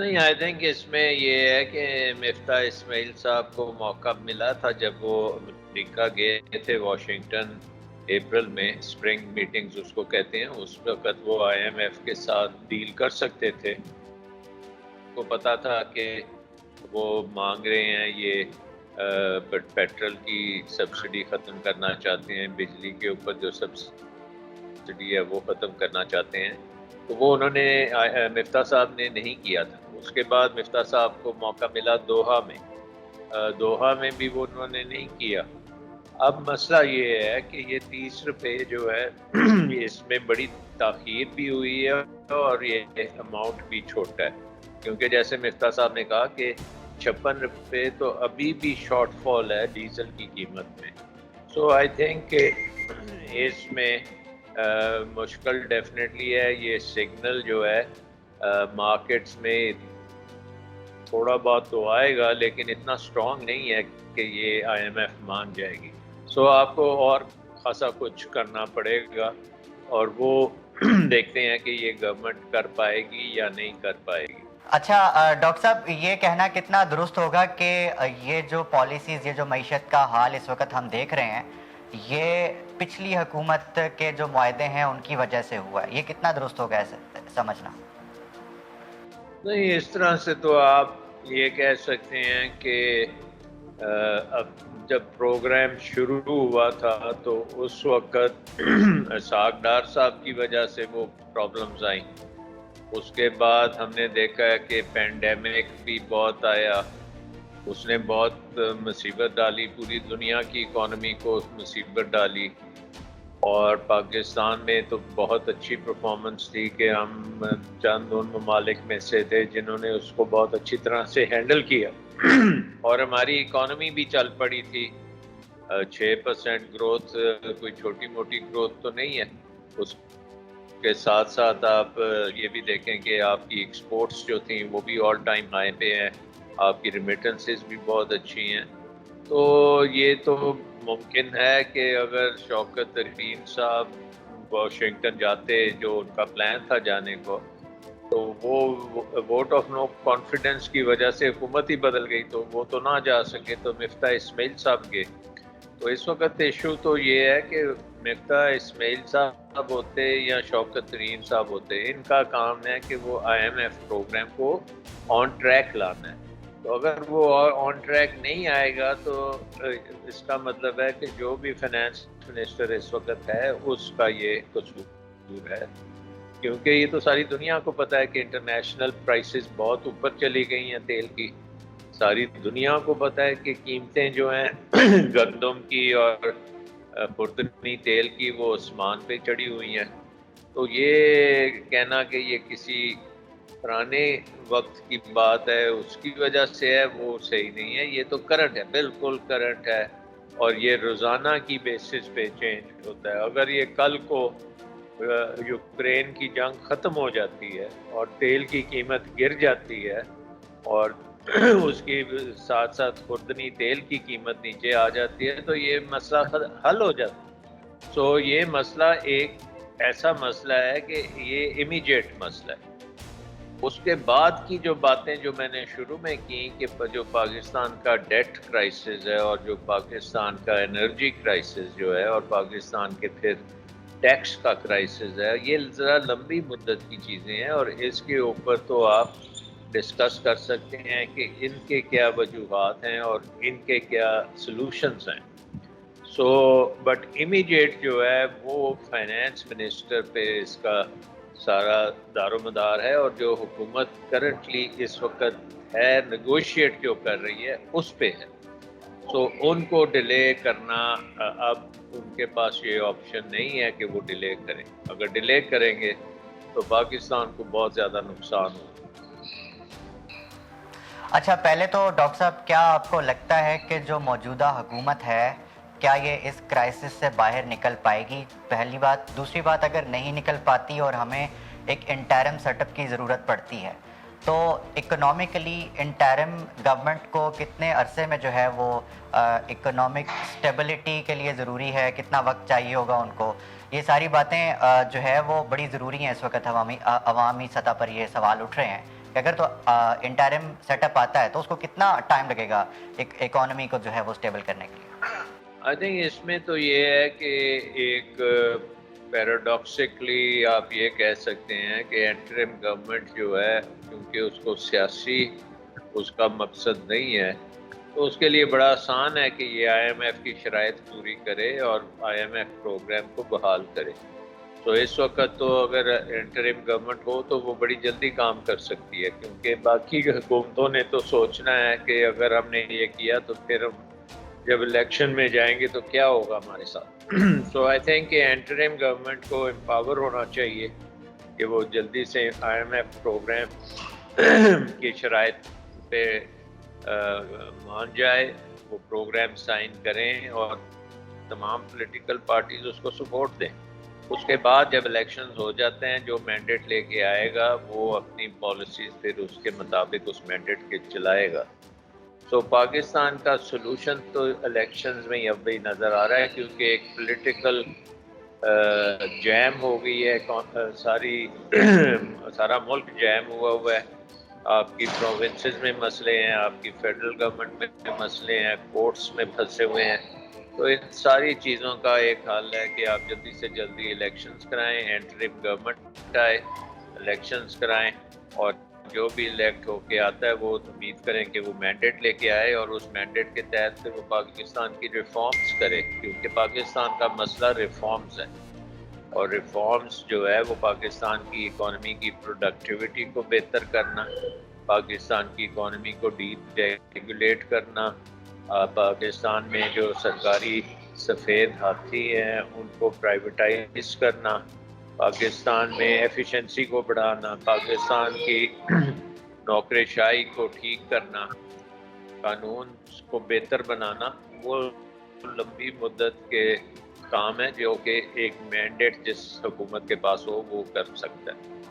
نہیں، I think اس میں یہ ہے کہ مفتاح اسماعیل صاحب کو موقع ملا تھا جب وہ امریکہ گئے تھے واشنگٹن اپریل میں، اسپرنگ میٹنگز اس کو کہتے ہیں، اس وقت وہ آئی ایم ایف کے ساتھ ڈیل کر سکتے تھے. کو پتا تھا کہ وہ مانگ رہے ہیں یہ پیٹرول کی سبسڈی ختم کرنا چاہتے ہیں، بجلی کے اوپر جو سبسڈی ہے وہ ختم کرنا چاہتے ہیں. تو وہ انہوں نے مفتاح صاحب نے نہیں کیا تھا. اس کے بعد مفتاح صاحب کو موقع ملا دوحہ میں، دوحہ میں بھی وہ انہوں نے نہیں کیا. اب مسئلہ یہ ہے کہ یہ 30 روپے جو ہے اس میں بڑی تاخیر بھی ہوئی ہے اور یہ اماؤنٹ بھی چھوٹا ہے، کیونکہ جیسے مفتاح صاحب نے کہا کہ 56 روپے تو ابھی بھی شارٹ فال ہے ڈیزل کی قیمت میں. سو آئی تھنک کہ اس میں مشکل ڈیفینیٹلی ہے. یہ سگنل جو ہے مارکیٹس میں تھوڑا بہت تو آئے گا، لیکن اتنا اسٹرانگ نہیں ہے کہ یہ آئی ایم ایف مان جائے گی. سو آپ کو اور خاصا کچھ کرنا پڑے گا، اور وہ دیکھتے ہیں کہ یہ گورنمنٹ کر پائے گی یا نہیں کر پائے گی. اچھا ڈاکٹر صاحب، یہ کہنا کتنا درست ہوگا کہ یہ جو پالیسیز، یہ جو معیشت کا حال اس وقت ہم دیکھ رہے ہیں، یہ پچھلی حکومت کے جو معاہدے ہیں ان کی وجہ سے ہوا ہے؟ یہ کتنا درست ہوگا ایسے سمجھنا؟ نہیں، اس طرح سے تو آپ یہ کہہ سکتے ہیں کہ اب جب پروگرام شروع ہوا تھا تو اس وقت اسحاق ڈار صاحب کی وجہ سے وہ پرابلمز آئیں. اس کے بعد ہم نے دیکھا ہے کہ پینڈیمک بھی بہت آیا، اس نے بہت مصیبت ڈالی، پوری دنیا کی اکانومی کو مصیبت ڈالی. اور پاکستان میں تو بہت اچھی پرفارمنس تھی کہ ہم چند ان ممالک میں سے تھے جنہوں نے اس کو بہت اچھی طرح سے ہینڈل کیا. اور ہماری اکانومی بھی چل پڑی تھی. 6% گروتھ کوئی چھوٹی موٹی گروتھ تو نہیں ہے. اس کے ساتھ ساتھ آپ یہ بھی دیکھیں کہ آپ کی ایکسپورٹس جو تھیں وہ بھی آل ٹائم ہائی پہ ہیں، آپ کی ریمیٹنسز بھی بہت اچھی ہیں. تو یہ تو ممکن ہے کہ اگر شوکت طرین صاحب واشنگٹن جاتے، جو ان کا پلان تھا جانے کو، تو وہ ووٹ آف نو کانفیڈنس کی وجہ سے حکومت ہی بدل گئی تو وہ تو نہ جا سکے، تو مفتاح اسماعیل صاحب گئے. تو اس وقت ایشو تو یہ ہے کہ مفتاح اسماعیل صاحب ہوتے یا شوکت طرین صاحب ہوتے، ان کا کام ہے کہ وہ آئی ایم ایف پروگرام کو آن ٹریک لانا ہے. تو اگر وہ آن ٹریک نہیں آئے گا تو اس کا مطلب ہے کہ جو بھی فائنانس منسٹر اس وقت ہے اس کا یہ قصور ہے، کیونکہ یہ تو ساری دنیا کو پتہ ہے کہ انٹرنیشنل پرائسز بہت اوپر چلی گئی ہیں تیل کی. ساری دنیا کو پتہ ہے کہ قیمتیں جو ہیں گندم کی اور خوردنی تیل کی وہ آسمان پہ چڑھی ہوئی ہیں. تو یہ کہنا کہ یہ کسی پرانے وقت کی بات ہے اس کی وجہ سے ہے، وہ صحیح نہیں ہے. یہ تو کرنٹ ہے، بالکل کرنٹ ہے، اور یہ روزانہ کی بیسس پہ چینج ہوتا ہے. اگر یہ کل کو یوکرین کی جنگ ختم ہو جاتی ہے اور تیل کی قیمت گر جاتی ہے اور اس کی ساتھ ساتھ خوردنی تیل کی قیمت نیچے آ جاتی ہے تو یہ مسئلہ حل ہو جاتا ہے. سو یہ مسئلہ ایک ایسا مسئلہ ہے کہ یہ امیجیٹ مسئلہ ہے. اس کے بعد کی جو باتیں جو میں نے شروع میں کی کہ جو پاکستان کا ڈیٹ کرائسس ہے اور جو پاکستان کا انرجی کرائسس جو ہے اور پاکستان کے پھر ٹیکس کا کرائسس ہے، یہ ذرا لمبی مدت کی چیزیں ہیں اور اس کے اوپر تو آپ ڈسکس کر سکتے ہیں کہ ان کے کیا وجوہات ہیں اور ان کے کیا سلوشنز ہیں. سو بٹ امیڈیٹ جو ہے وہ فائنانس منسٹر پہ اس کا سارا دار و مدار ہے، اور جو حکومت کرنٹلی اس وقت ہے نیگوشیٹ جو کر رہی ہے اس پہ ہے. سو ان کو ڈیلے کرنا، اب ان کے پاس یہ آپشن نہیں ہے کہ وہ ڈیلے کریں. اگر ڈیلے کریں گے تو پاکستان کو بہت زیادہ نقصان ہوگا. اچھا، پہلے تو ڈاکٹر صاحب کیا آپ کو لگتا ہے کہ جو موجودہ حکومت ہے کیا یہ اس کرائسس سے باہر نکل پائے گی؟ پہلی بات. دوسری بات، اگر نہیں نکل پاتی اور ہمیں ایک انٹرم سیٹ اپ کی ضرورت پڑتی ہے تو اکنامکلی انٹرم گورنمنٹ کو کتنے عرصے میں جو ہے وہ اکنامک اسٹیبلٹی کے لیے ضروری ہے، کتنا وقت چاہیے ہوگا ان کو؟ یہ ساری باتیں جو ہے وہ بڑی ضروری ہیں اس وقت. عوامی سطح پر یہ سوال اٹھ رہے ہیں کہ اگر تو انٹرم سیٹ اپ آتا ہے تو اس کو کتنا ٹائم لگے گا ایک اکانومی کو جو ہے وہ اسٹیبل کرنے کے لیے؟ آئی تھنک اس میں تو یہ ہے کہ ایک پیراڈاکسکلی آپ یہ کہہ سکتے ہیں کہ انٹرم گورنمنٹ جو ہے کیونکہ اس کو سیاسی اس کا مقصد نہیں ہے تو اس کے لیے بڑا آسان ہے کہ یہ آئی ایم ایف کی شرائط پوری کرے اور آئی ایم ایف پروگرام کو بحال کرے. تو اس وقت تو اگر انٹرم گورنمنٹ ہو تو وہ بڑی جلدی کام کر سکتی ہے کیونکہ باقی حکومتوں نے تو سوچنا ہے کہ اگر ہم نے یہ کیا تو پھر ہم جب الیکشن میں جائیں گے تو کیا ہوگا ہمارے ساتھ. سو آئی تھنک کہ انٹرم گورنمنٹ کو امپاور ہونا چاہیے کہ وہ جلدی سے آئی ایم ایف پروگرام کی شرائط پہ مان جائے, وہ پروگرام سائن کریں اور تمام پولیٹیکل پارٹیز اس کو سپورٹ دیں. اس کے بعد جب الیکشنز ہو جاتے ہیں جو مینڈیٹ لے کے آئے گا وہ اپنی پالیسیز پھر اس کے مطابق اس مینڈیٹ کے چلائے گا. سو پاکستان کا سلوشن تو الیکشنز میں اب بھی نظر آ رہا ہے کیونکہ ایک پولیٹیکل جیم ہو گئی ہے, سارا ملک جیم ہوا ہے. آپ کی پروونسز میں مسئلے ہیں, آپ کی فیڈرل گورنمنٹ میں مسئلے ہیں, کورٹس میں پھنسے ہوئے ہیں. تو ان ساری چیزوں کا ایک حل ہے کہ آپ جلدی سے جلدی الیکشنز کرائیں, انٹرم گورنمنٹ آئے, الیکشنز کرائیں اور جو بھی الیکٹ ہو کے آتا ہے وہ امید کریں کہ وہ مینڈیٹ لے کے آئے اور اس مینڈیٹ کے تحت وہ پاکستان کی ریفارمز کرے کیونکہ پاکستان کا مسئلہ ریفارمز ہے اور ریفارمز جو ہے وہ پاکستان کی اکانومی کی پروڈکٹیوٹی کو بہتر کرنا, پاکستان کی اکانومی کو ڈی ریگولیٹ کرنا, پاکستان میں جو سرکاری سفید ہاتھی ہیں ان کو پرائیویٹائز کرنا, پاکستان میں ایفیشنسی کو بڑھانا, پاکستان کی نوکرشاہی کو ٹھیک کرنا, قانون کو بہتر بنانا, وہ لمبی مدت کے کام ہے جو کہ ایک مینڈیٹ جس حکومت کے پاس ہو وہ کر سکتا ہے.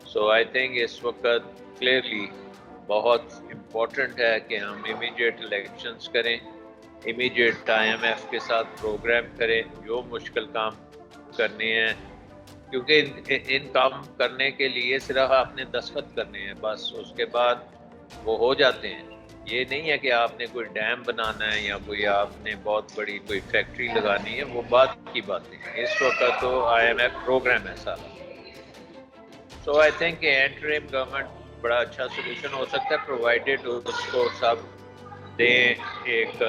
سو آئی تھنک اس وقت کلیئرلی بہت امپورٹنٹ ہے کہ ہم امیڈیٹ الیکشنز کریں, امیڈیٹ آئی ایم ایف کے ساتھ پروگرام کریں جو مشکل کام کرنے ہیں کیونکہ ان کام کرنے کے لیے صرف آپ نے دستخط کرنے ہیں بس, اس کے بعد وہ ہو جاتے ہیں. یہ نہیں ہے کہ آپ نے کوئی ڈیم بنانا ہے یا کوئی آپ نے بہت بڑی کوئی فیکٹری لگانی ہے, وہ بات کی باتیں ہیں. اس وقت تو آئی ایم ایف پروگرام ہے سارا. سو آئی تھنک کہ انٹرم گورنمنٹ بڑا اچھا سولوشن ہو سکتا ہے پرووائڈیڈ اس کو سب دیں, ایک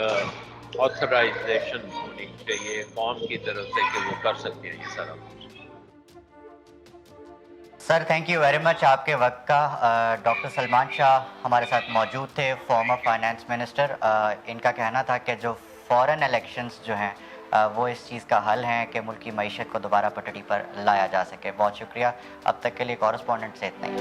آتھرائزیشن ہونی چاہیے قوم کی طرف سے کہ وہ کر سکتے ہیں یہ سارا. Sir thank you very much آپ کے وقت کا. ڈاکٹر سلمان شاہ ہمارے ساتھ موجود تھے, فارمر فائنانس منسٹر. ان کا کہنا تھا کہ جو فورن الیکشنز جو ہیں وہ اس چیز کا حل ہیں کہ ملک کی معیشت کو دوبارہ پٹڑی پر لایا جا سکے. بہت شکریہ. اب تک کے لیے کورسپونڈنٹ سے اتنا ہی.